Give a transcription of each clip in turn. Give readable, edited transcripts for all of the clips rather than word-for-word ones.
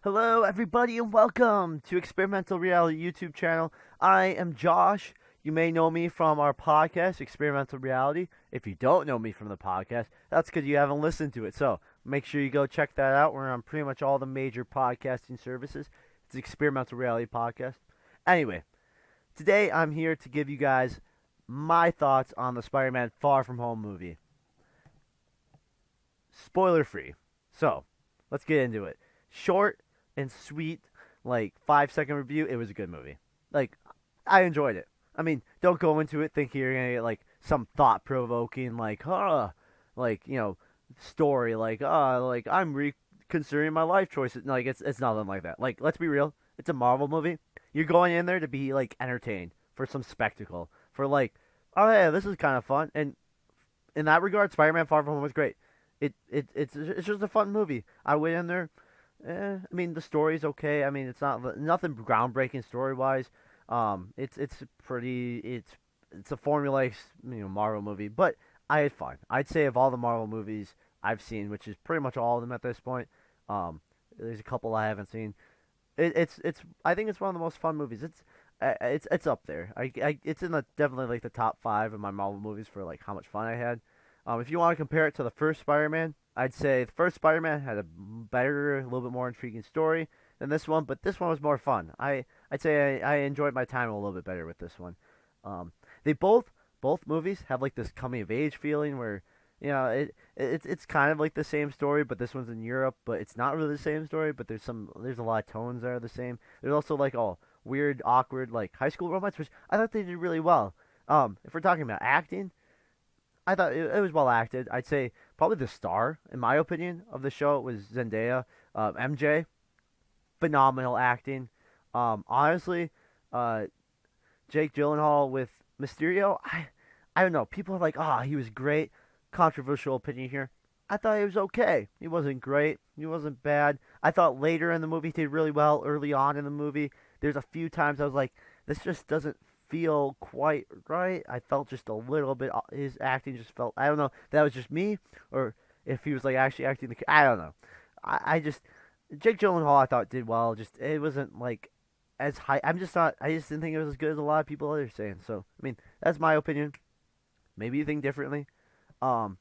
Hello, everybody, and welcome to Experimental Reality YouTube channel. I am Josh. You may know me from our podcast, Experimental Reality. If you don't know me from the podcast, that's because you haven't listened to it. So make sure you go check that out. We're on pretty much all the major podcasting services. It's Experimental Reality Podcast. Anyway, today I'm here to give you guys my thoughts on the Spider-Man Far From Home movie. Spoiler free. So let's get into it. Short and sweet, like 5-second review. It was a good movie. Like, I enjoyed it. I mean, don't go into it thinking you're gonna get like some thought provoking, story, like I'm reconsidering my life choices. Like, it's nothing like that. Like, let's be real. It's a Marvel movie. You're going in there to be like entertained for some spectacle, for like, oh yeah, this is kind of fun. And in that regard, Spider-Man Far From Home was great. It's just a fun movie. I went in there. I mean, the story's okay. I mean, it's not nothing groundbreaking story wise. It's a formulaic, Marvel movie, but I had fun. I'd say of all the Marvel movies I've seen, which is pretty much all of them at this point, um, there's a couple I haven't seen. It's I think it's one of the most fun movies. It's up there. It's in the definitely like the top 5 of my Marvel movies for like how much fun I had. If you want to compare it to the first Spider-Man, I'd say the first Spider-Man had a better, a little bit more intriguing story than this one, but this one was more fun. I'd say I enjoyed my time a little bit better with this one. Um, they both movies have like this coming of age feeling where it's kind of like the same story, but this one's in Europe, but it's not really the same story. But there's a lot of tones that are the same. There's also like all weird, awkward like high school romance, which I thought they did really well. If we're talking about acting, I thought it was well acted. I'd say probably the star, in my opinion, of the show was Zendaya. MJ, phenomenal acting. Honestly, uh, Jake Gyllenhaal with Mysterio, I don't know. People are like, he was great. Controversial opinion here. I thought he was okay. He wasn't great. He wasn't bad. I thought later in the movie he did really well. Early on in the movie, there's a few times I was like, this just doesn't feel quite right. I felt just a little bit. His acting just felt. I don't know. If that was just me, or if he was like actually acting the. I don't know. I just Jake Gyllenhaal I thought did well. Just it wasn't like as high. I'm just not. I just didn't think it was as good as a lot of people are saying. So I mean, that's my opinion. Maybe you think differently. Um,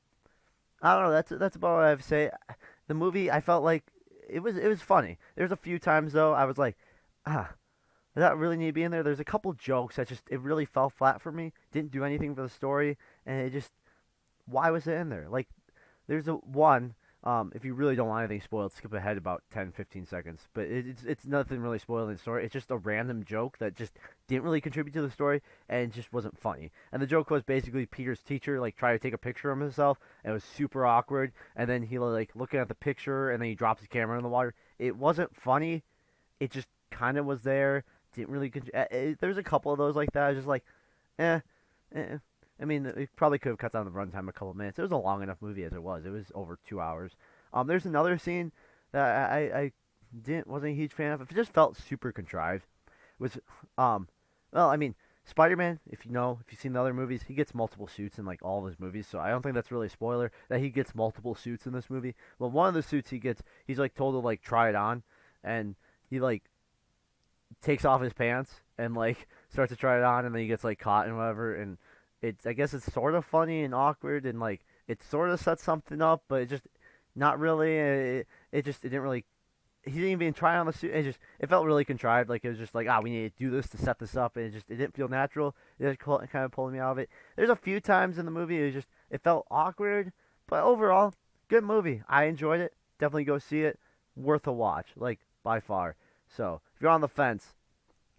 I don't know. That's about what I have to say. The movie I felt like it was funny. There's a few times though I was like, ah, does that really need to be in there? There's a couple jokes that just it really fell flat for me. Didn't do anything for the story, and it just why was it in there? Like there's a one. If you really don't want anything spoiled, skip ahead about 10, 15 seconds. But it's nothing really spoiling the story. It's just a random joke that just didn't really contribute to the story and just wasn't funny. And the joke was basically Peter's teacher like trying to take a picture of himself, and it was super awkward. And then he like looking at the picture, and then he drops his camera in the water. It wasn't funny. It just kind of was there. Didn't really. There's a couple of those like that. I was just like, eh, eh. I mean, it probably could have cut down the runtime a couple minutes. It was a long enough movie as it was. It was over 2 hours. There's another scene that I wasn't a huge fan of. It just felt super contrived. It was well, I mean, Spider-Man. If you've seen the other movies, he gets multiple suits in like all of his movies. So I don't think that's really a spoiler that he gets multiple suits in this movie. Well, one of the suits he gets, he's like told to like try it on, and he like takes off his pants and like starts to try it on, and then he gets like caught and whatever. And I guess it's sort of funny and awkward, and like it sort of sets something up, but it just not really. It didn't really. He didn't even try on the suit. It felt really contrived. Like it was just like we need to do this to set this up, and it didn't feel natural. It just kind of pulling me out of it. There's a few times in the movie it felt awkward, but overall good movie. I enjoyed it. Definitely go see it. Worth a watch, like by far. So if you're on the fence,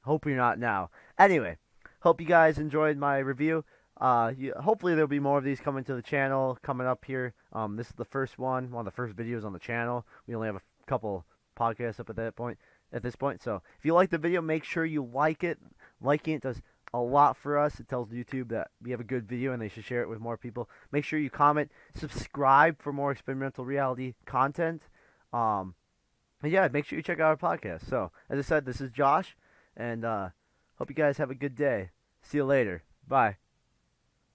hope you're not now. Anyway, hope you guys enjoyed my review. Hopefully there'll be more of these coming to the channel coming up here. This is the first one of the first videos on the channel. We only have a couple podcasts up at this point. So if you like the video, make sure you like it. Liking it does a lot for us. It tells YouTube that we have a good video and they should share it with more people. Make sure you comment, subscribe for more experimental reality content. And yeah, make sure you check out our podcast. So as I said, this is Josh, and hope you guys have a good day. See you later. Bye.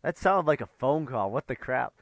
That sounded like a phone call. What the crap?